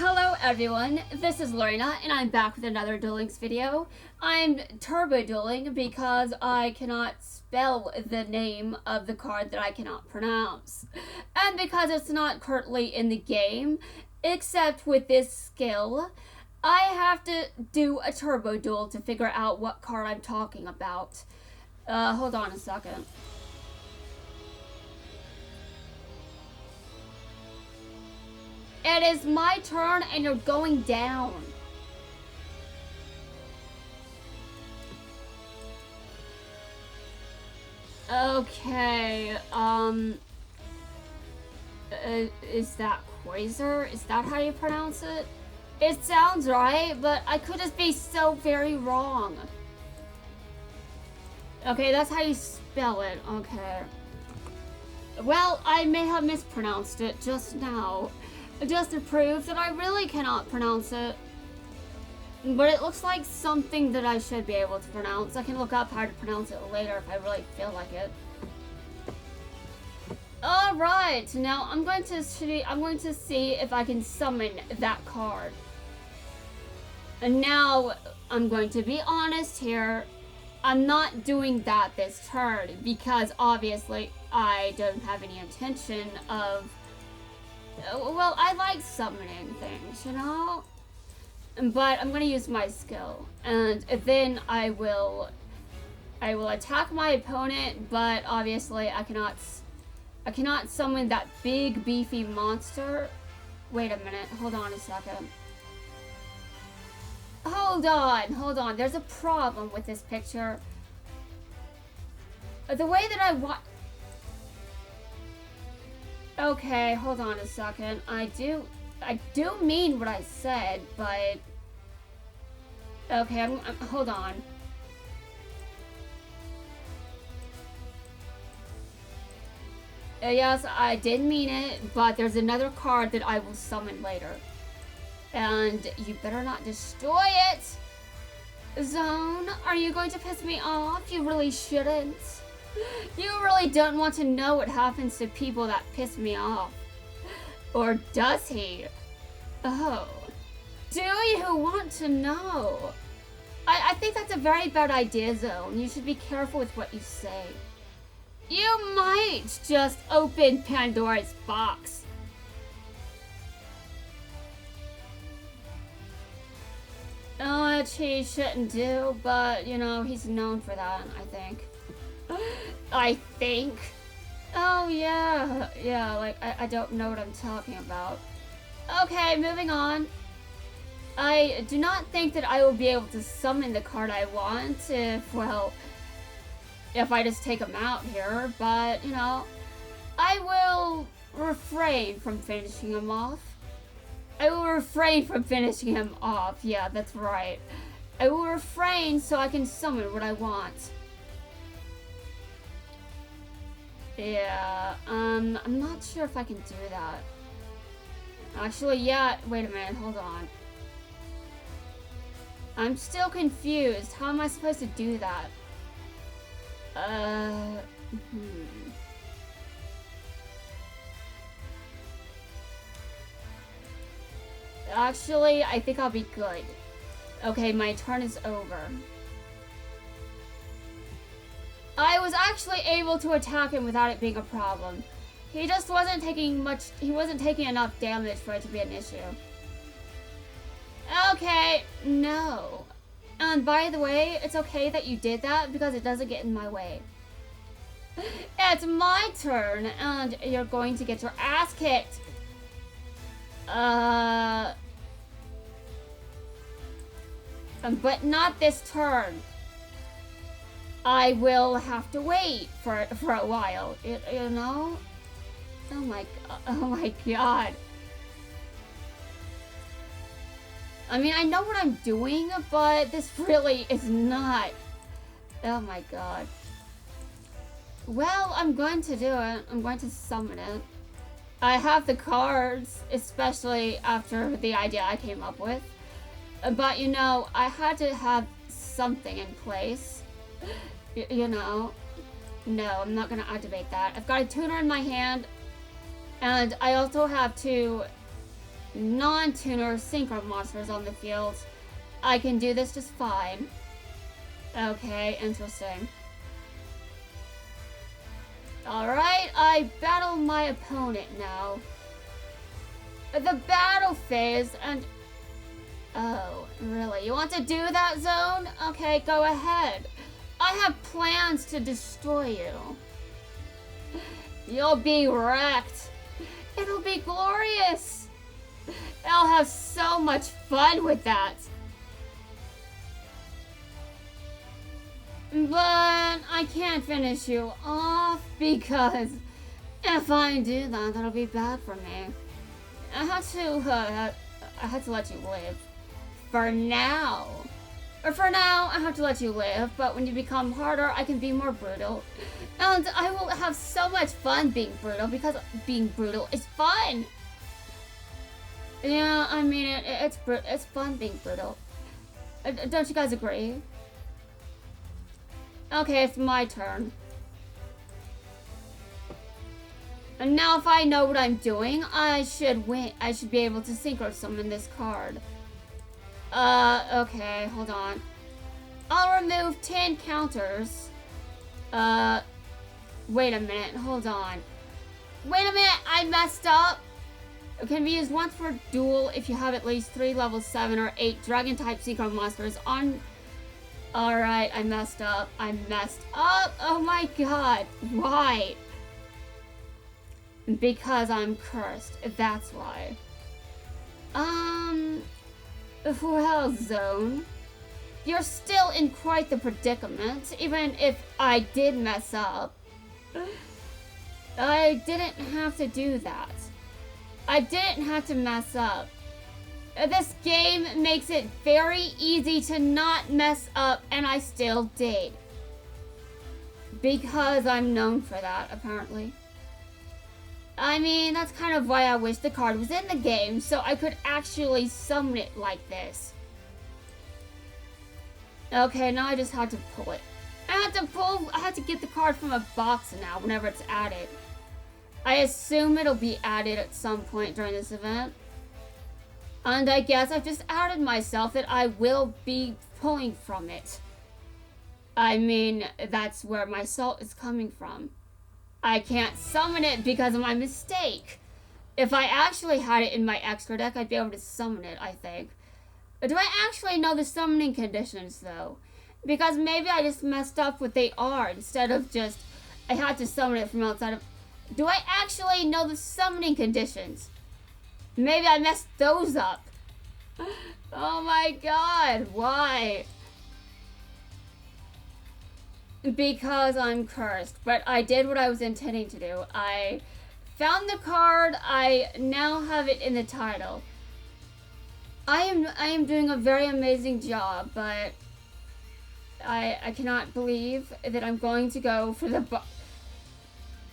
Hello everyone, this is Lorena and I'm back with another Duel Links video. I'm turbo dueling because I cannot spell the name of the card that I cannot pronounce. And because it's not currently in the game, except with this skill, I have to do a turbo duel to figure out what card I'm talking about. Hold on a second. It is my turn and you're going down. Okay, is that Quasar? Is that how you pronounce it? It sounds right, but I could just be so very wrong. Okay, that's how you spell it, okay. Well, I may have mispronounced it just now. Just to prove that I really cannot pronounce it. But it looks like something that I should be able to pronounce. I can look up how to pronounce it later if I really feel like it. Alright, now I'm going to see if I can summon that card. And now, I'm going to be honest here. I'm not doing that this turn because obviously I don't have any intention of... Well, I like summoning things, you know? But I'm gonna use my skill. And then I will attack my opponent, but obviously I cannot summon that big beefy monster. Wait a minute, hold on a second. Hold on, there's a problem with this picture. The way that I want... Okay, hold on a second. I do mean what I said, but... Okay, hold on. Yes, I did mean it, but there's another card that I will summon later. And you better not destroy it! Zone, are you going to piss me off? You really shouldn't. You really don't want to know what happens to people that piss me off. Or does he? Oh. Do you want to know? I think that's a very bad idea, Zone. You should be careful with what you say. You might just open Pandora's box. Which he shouldn't do, but, you know, he's known for that, I think. I think. Oh, yeah. Yeah, like, I don't know what I'm talking about. Okay, moving on. I do not think that I will be able to summon the card I want if, well, if I just take him out here, but, you know, I will refrain from finishing him off. I will refrain from finishing him off. Yeah, that's right. I will refrain so I can summon what I want. Yeah, I'm not sure if I can do that. Actually, yeah, wait a minute, hold on. I'm still confused. How am I supposed to do that? Actually, I think I'll be good. Okay, my turn is over. I was actually able to attack him without it being a problem. He just wasn't taking enough damage for it to be an issue. Okay, no. And by the way, it's okay that you did that because it doesn't get in my way. It's my turn and you're going to get your ass kicked. But not this turn. I will have to wait for a while, you know? Oh my god. I mean, I know what I'm doing, but this really is not. Oh my god. Well, I'm going to do it. I'm going to summon it. I have the cards, especially after the idea I came up with. But, you know, I had to have something in place. You know. No, I'm not going to activate that. I've got a tuner in my hand. And I also have to non-tuner synchro monsters on the field, I can do this just fine. Okay, interesting. Alright, I battle my opponent now. The battle phase, and... Oh, really? You want to do that, Zone? Okay, go ahead. I have plans to destroy you. You'll be wrecked. It'll be glorious. I'll have so much fun with that. But I can't finish you off because if I do that, that'll be bad for me. I had to let you live. For now. Or for now, I have to let you live, but when you become harder, I can be more brutal. And I will have so much fun being brutal, because being brutal is fun! Yeah, I mean, it's fun being brutal. Don't you guys agree? Okay, it's my turn. And now if I know what I'm doing, I should win. I should be able to synchro summon this card. Okay, hold on. I'll remove 10 counters. Wait a minute, hold on. Wait a minute, I messed up. It can be used once per duel if you have at least 3 level 7 or 8 dragon type synchro monsters on. Alright, I messed up. Oh my god, why? Because I'm cursed, that's why. Well, Zone, you're still in quite the predicament, even if I did mess up. I didn't have to do that. I didn't have to mess up. This game makes it very easy to not mess up, and I still did. Because I'm known for that, apparently. I mean, that's kind of why I wish the card was in the game, so I could actually summon it like this. Okay, now I just had to pull it. I had to get the card from a box now, whenever it's added. I assume it'll be added at some point during this event. And I guess I've just outed myself that I will be pulling from it. I mean, that's where my salt is coming from. I can't summon it because of my mistake. If I actually had it in my extra deck, I'd be able to summon it, I think. But do I actually know the summoning conditions, though? Because maybe I just messed up what they are, instead of just, I had to summon it from outside of... Do I actually know the summoning conditions? Maybe I messed those up. Oh my god, why? Because I'm cursed, but I did what I was intending to do. I found the card, I now have it in the title. I am doing a very amazing job, but I cannot believe that I'm going to go for the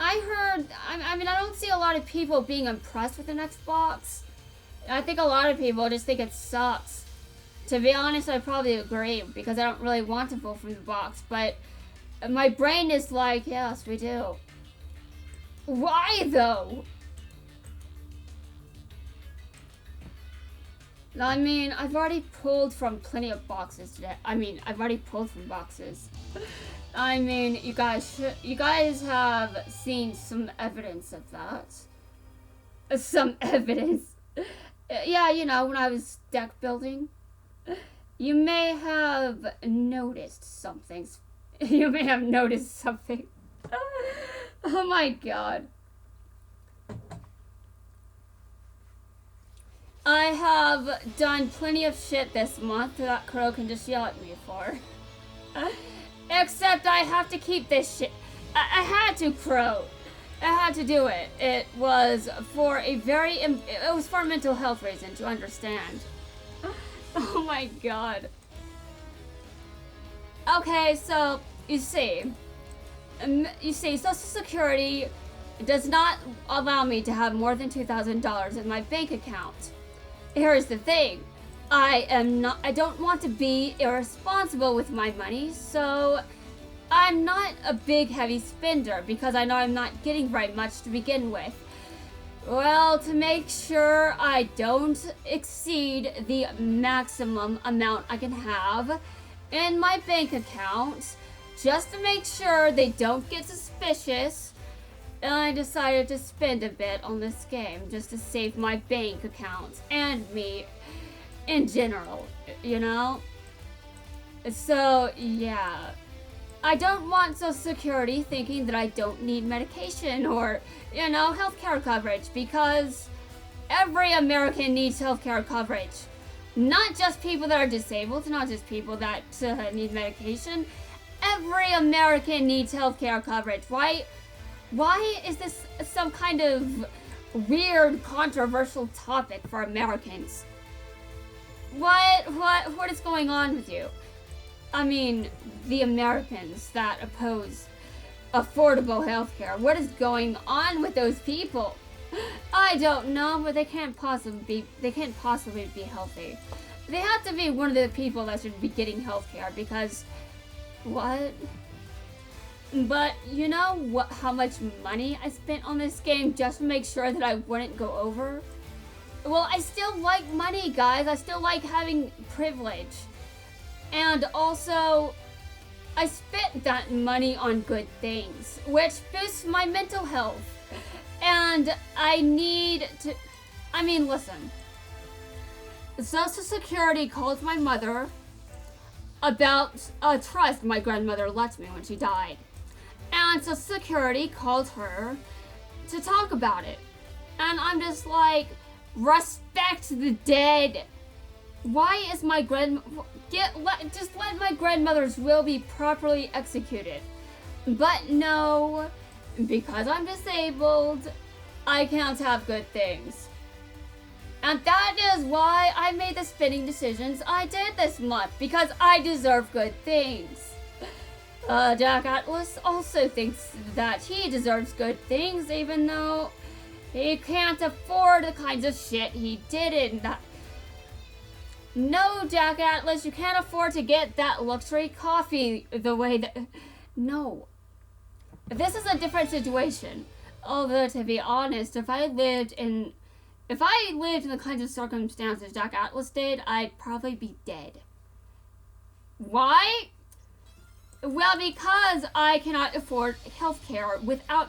I mean, I don't see a lot of people being impressed with the next box. I think a lot of people just think it sucks. To be honest, I probably agree, because I don't really want to pull from the box, but my brain is like, yes, we do. Why, though? I mean, I've already pulled from plenty of boxes today. I mean, I've already pulled from boxes. I mean, you guys have seen some evidence of that. Some evidence. Yeah, you know, when I was deck building. You may have noticed something. You may have noticed something. Oh my god. I have done plenty of shit this month that Crow can just yell at me for. Except I have to keep this shit. I had to, Crow. I had to do it. It was for a it was for a mental health reason, to understand. Oh my god. Okay, so, you see, Social Security does not allow me to have more than $2,000 in my bank account. Here's the thing. I don't want to be irresponsible with my money, so I'm not a big heavy spender because I know I'm not getting very much to begin with. Well, to make sure I don't exceed the maximum amount I can have in my bank account, just to make sure they don't get suspicious, I decided to spend a bit on this game just to save my bank account and me in general, you know? So, yeah. I don't want Social Security thinking that I don't need medication or, you know, healthcare coverage, because every American needs healthcare coverage. Not just people that are disabled, not just people that need medication. Every American needs healthcare coverage. Why is this some kind of weird, controversial topic for Americans? What is going on with you? I mean, the Americans that oppose affordable healthcare. What is going on with those people? I don't know, but they can't possibly be healthy. They have to be one of the people that should be getting healthcare, because what? But you know what? How much money I spent on this game just to make sure that I wouldn't go over? Well, I still like money, guys. I still like having privilege. And also, I spent that money on good things, which boosts my mental health. And I need to... I mean, listen. Social Security called my mother about a trust my grandmother left me when she died. And Social Security called her to talk about it. And I'm just like, respect the dead. Why is my just let my grandmother's will be properly executed. But no, because I'm disabled, I can't have good things. And that is why I made the spending decisions I did this month, because I deserve good things. Jack Atlas also thinks that he deserves good things, even though he can't afford the kinds of shit he did in that. No, Jack Atlas, you can't afford to get that luxury coffee the way that... No. This is a different situation. Although, to be honest, if I lived in the kinds of circumstances Jack Atlas did, I'd probably be dead. Why? Well, because I cannot afford healthcare without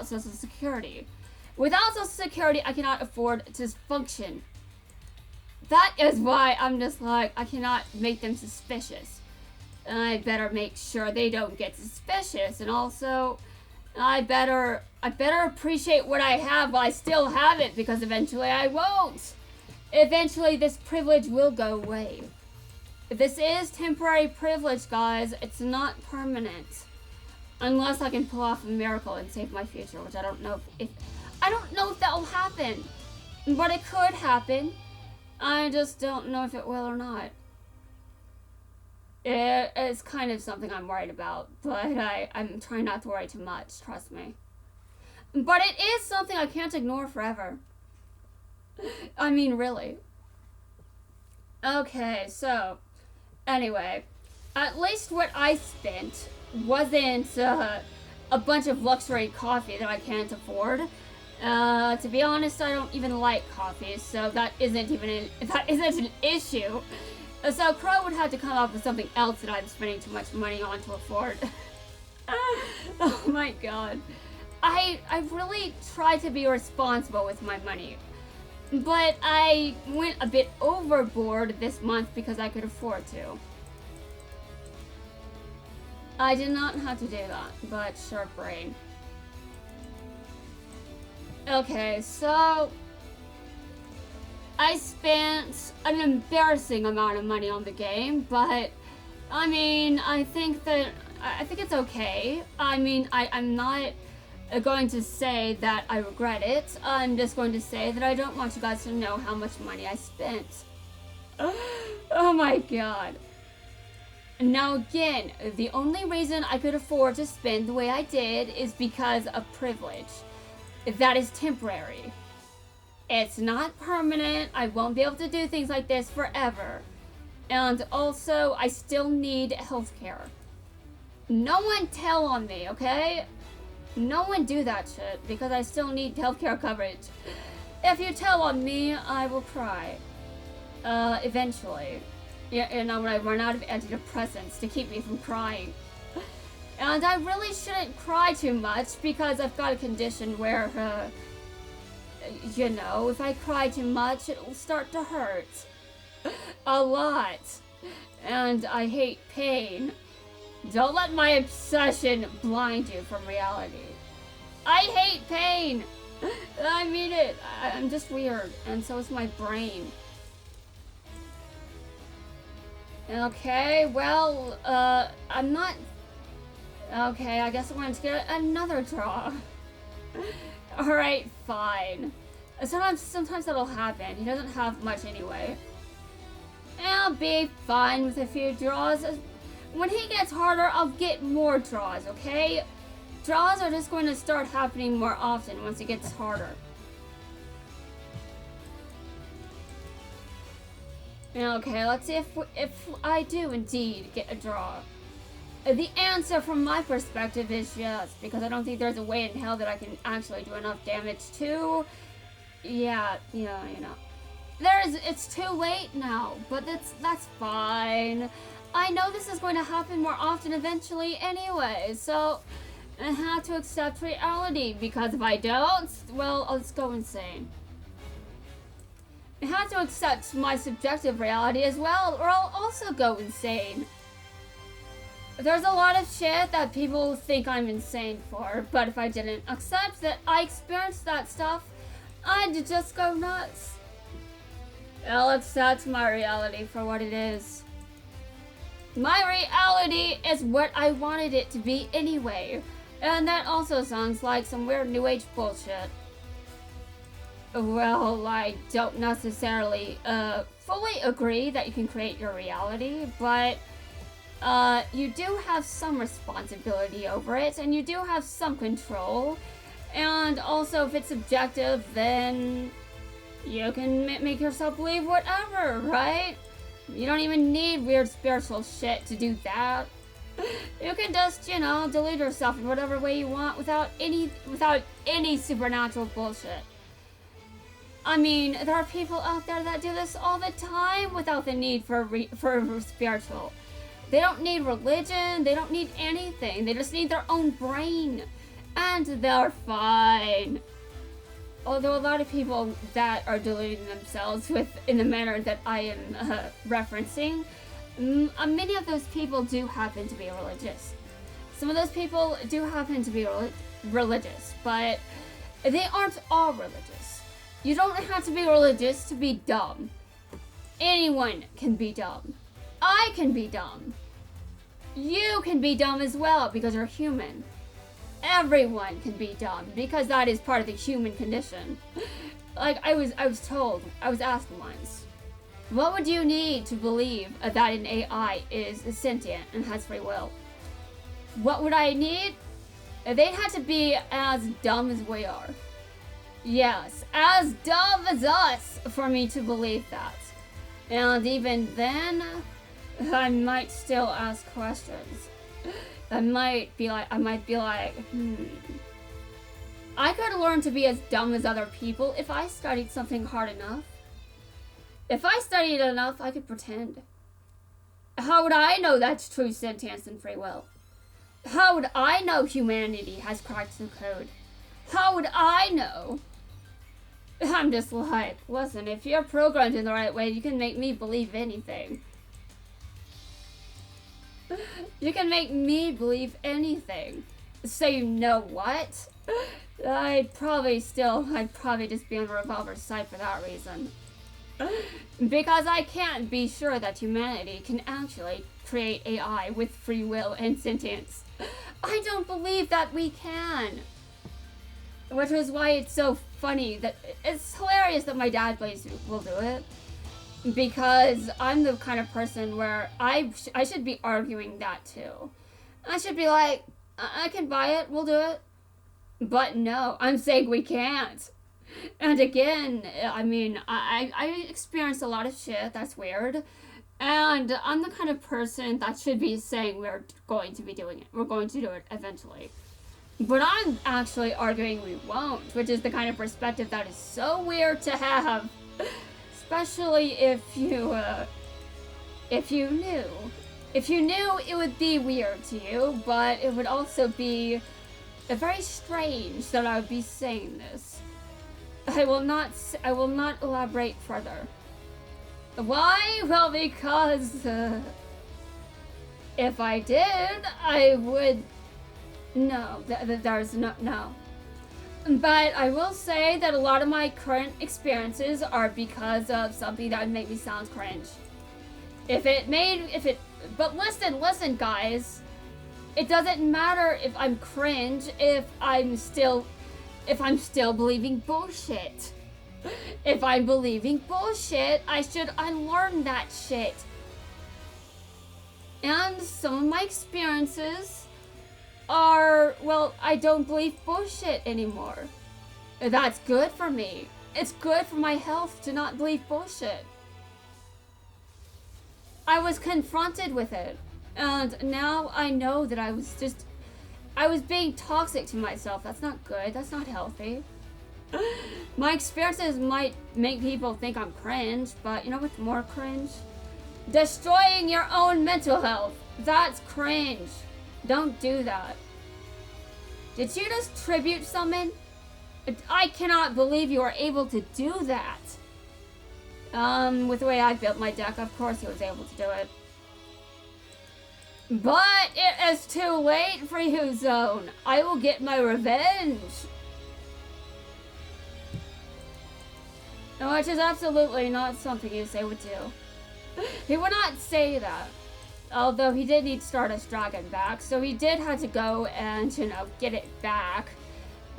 Social Security. Without Social Security, I cannot afford to function. That is why I'm just like, I cannot make them suspicious. And I better make sure they don't get suspicious. And also, I better appreciate what I have while I still have it, because eventually I won't. Eventually this privilege will go away. This is temporary privilege, guys. It's not permanent. Unless I can pull off a miracle and save my future, which I don't know if that will happen. But it could happen. I just don't know if it will or not. It's kind of something I'm worried about, but I'm trying not to worry too much, trust me. But it is something I can't ignore forever. I mean, really. Okay, so, anyway, at least what I spent wasn't a bunch of luxury coffee that I can't afford. To be honest, I don't even like coffee, so that isn't an issue. So Crow would have to come up with something else that I'm spending too much money on to afford. Oh my god. I really try to be responsible with my money. But I went a bit overboard this month because I could afford to. I did not have to do that, but sure, brain. Okay, so I spent an embarrassing amount of money on the game, but I mean, I think it's okay. I mean, I'm not going to say that I regret it. I'm just going to say that I don't want you guys to know how much money I spent. Oh my god. Now again, the only reason I could afford to spend the way I did is because of privilege. That is temporary. It's not permanent. I won't be able to do things like this forever. And also, I still need healthcare. No one tell on me, okay? No one do that shit because I still need healthcare coverage. If you tell on me, I will cry. Eventually. Yeah, and when I run out of antidepressants to keep me from crying. And I really shouldn't cry too much because I've got a condition where, you know, if I cry too much, it will start to hurt. A lot. And I hate pain. Don't let my obsession blind you from reality. I hate pain! I mean it. I'm just weird, and so is my brain. Okay, well, I'm not... Okay, I guess I'm going to get another draw. Alright, fine. Sometimes that'll happen. He doesn't have much anyway. I'll be fine with a few draws. When he gets harder, I'll get more draws, okay? Draws are just going to start happening more often once it gets harder. Okay, let's see if I do indeed get a draw. The answer from my perspective is yes, because I don't think there's a way in hell that I can actually do enough damage to. Yeah, you know. It's too late now, but that's fine. I know this is going to happen more often eventually anyway, so I have to accept reality, because if I don't, well, I'll just go insane. I have to accept my subjective reality as well, or I'll also go insane. There's a lot of shit that people think I'm insane for, but if I didn't accept that I experienced that stuff, I'd just go nuts. I'll accept my reality for what it is. My reality is what I wanted it to be anyway, and that also sounds like some weird new age bullshit. Well, I don't necessarily fully agree that you can create your reality, but you do have some responsibility over it, and you do have some control, and also if it's subjective, then you can make yourself believe whatever, right? You don't even need weird spiritual shit to do that. You can just, you know, delude yourself in whatever way you want without any supernatural bullshit. I mean, there are people out there that do this all the time without the need for spiritual. They don't need religion, they don't need anything, they just need their own brain. And they're fine. Although a lot of people that are deluding themselves in the manner that I am referencing, many of those people do happen to be religious. Some of those people do happen to be religious, but they aren't all religious. You don't have to be religious to be dumb. Anyone can be dumb. I can be dumb. You can be dumb as well because you're human. Everyone can be dumb because that is part of the human condition. Like I was asked once, what would you need to believe that an AI is sentient and has free will? What would I need? They'd have to be as dumb as we are. Yes, as dumb as us for me to believe that. And even then, I might still ask questions. I might be like, I could learn to be as dumb as other people if I studied something hard enough. If I studied enough, I could pretend. How would I know that's true sentience and free will? How would I know humanity has cracked the code? How would I know? I'm just like, listen, if you're programmed in the right way, you can make me believe anything. You can make me believe anything. So you know what? I'd probably just be on Revolver's side for that reason. Because I can't be sure that humanity can actually create AI with free will and sentience. I don't believe that we can. Which is why it's so funny that it's hilarious that my dad will do it. Because I'm the kind of person where I should be arguing that too. I should be like, I can buy it, we'll do it. But no, I'm saying we can't. And again, I mean, I experienced a lot of shit that's weird. And I'm the kind of person that should be saying we're going to be doing it. We're going to do it eventually. But I'm actually arguing we won't, which is the kind of perspective that is so weird to have. Especially if you knew. If you knew, it would be weird to you, but it would also be very strange that I would be saying this. I will not elaborate further. Why? Well, because if I did, I would. No, there's no. But I will say that a lot of my current experiences are because of something that would make me sound cringe. But listen, guys. It doesn't matter if I'm cringe if I'm still believing bullshit. If I'm believing bullshit, I should unlearn that shit. And some of my experiences are, well, I don't believe bullshit anymore. That's good for me. It's good for my health to not believe bullshit. I was confronted with it, and now I know that I was being toxic to myself. That's not good. That's not healthy. My experiences might make people think I'm cringe, but you know what's more cringe? Destroying your own mental health. That's cringe. Don't do that. Did you just tribute summon? I cannot believe you were able to do that. With the way I built my deck, of course he was able to do it. But it is too late for you, Zone. I will get my revenge. Which is absolutely not something Yusei would do. He would not say that. Although he did need Stardust Dragon back, so he did have to go and, get it back.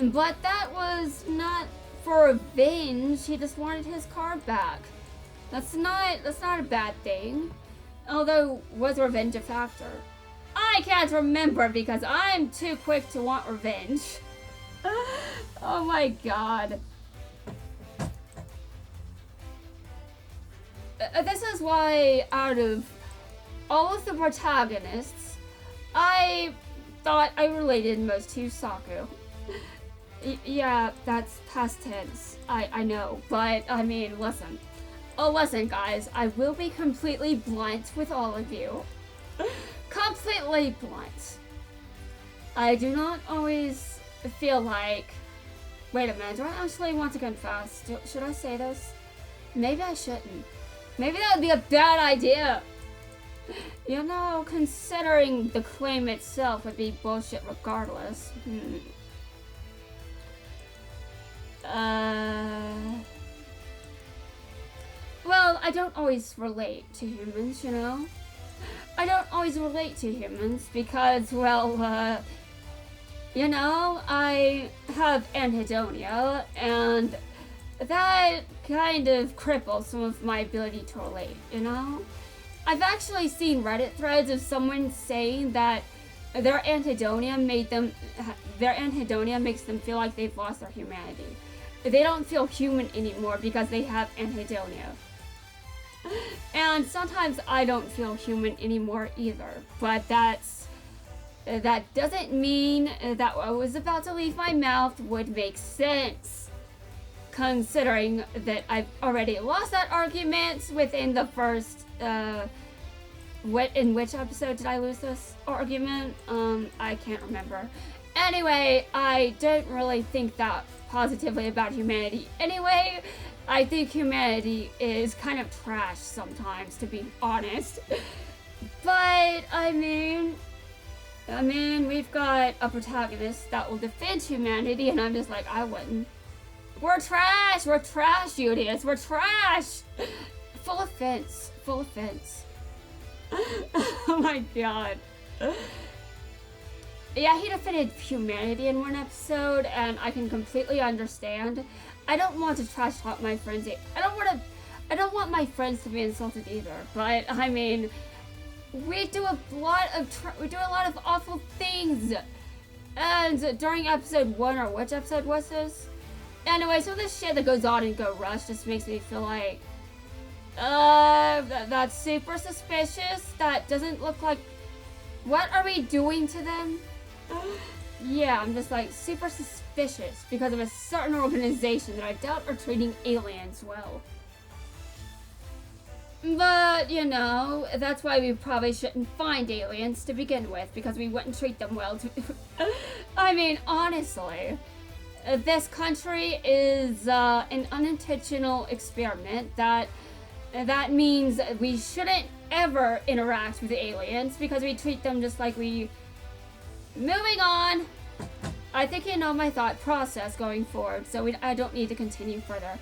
But that was not for revenge. He just wanted his card back. That's not a bad thing. Although, was revenge a factor? I can't remember because I'm too quick to want revenge. Oh my god. This is why, out of all of the protagonists, I thought I related most to Saku. Yeah, that's past tense. I know, but I mean, listen. Oh, listen, guys, I will be completely blunt with all of you. Completely blunt. I do not always feel like... Wait a minute, do I actually want to confess? Should I say this? Maybe I shouldn't. Maybe that would be a bad idea. You know, considering the claim itself would be bullshit regardless. Well, I don't always relate to humans, you know? I don't always relate to humans because, well, I have anhedonia, and that kind of cripples some of my ability to relate, you know? I've actually seen Reddit threads of someone saying that their anhedonia makes them feel like they've lost their humanity. They don't feel human anymore because they have anhedonia. And sometimes I don't feel human anymore either, but that doesn't mean that what was about to leave my mouth would make sense, considering that I've already lost that argument within the first, in which episode did I lose this argument? I can't remember. Anyway, I don't really think that positively about humanity anyway. I think humanity is kind of trash sometimes, to be honest. But, I mean, we've got a protagonist that will defend humanity, and I'm just like, I wouldn't. We're trash, Julius, we're trash! Full offense. Oh my god. Yeah, he defended humanity in one episode, and I can completely understand. I don't want to trash talk my friends. I don't want my friends to be insulted either. But I mean, we do a lot of awful things. And during episode 1, or which episode was this? Anyway, so this shit that goes on in Go Rush just makes me feel like, that's super suspicious. That doesn't look like. What are we doing to them? yeah, I'm just like super suspicious because of a certain organization that I doubt are treating aliens well. But, you know, that's why we probably shouldn't find aliens to begin with, because we wouldn't treat them well. I mean, honestly, this country is an unintentional experiment that means we shouldn't ever interact with aliens because we treat them just like we... Moving on! I think you know my thought process going forward, so I don't need to continue further.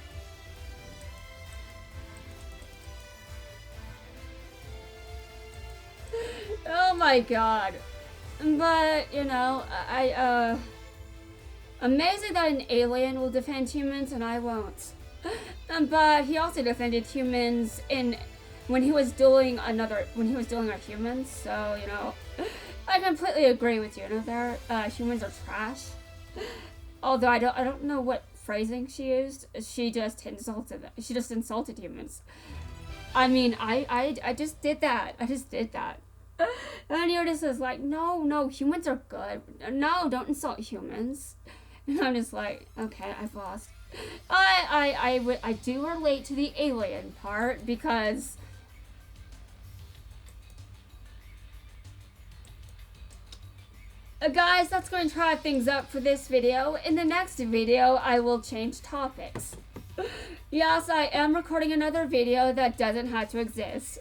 Oh my god. But, you know, amazing that an alien will defend humans and I won't. But he also defended humans when he was dueling our humans, so, you know, I completely agree with you. You know, humans are trash. Although I don't know what phrasing she used. She just insulted humans. I mean, I just did that. And you're just like, no, humans are good. No, don't insult humans. And I'm just like, okay, I've lost. I do relate to the alien part because guys, that's going to wrap things up for this video. In the next video, I will change topics. Yes, I am recording another video that doesn't have to exist.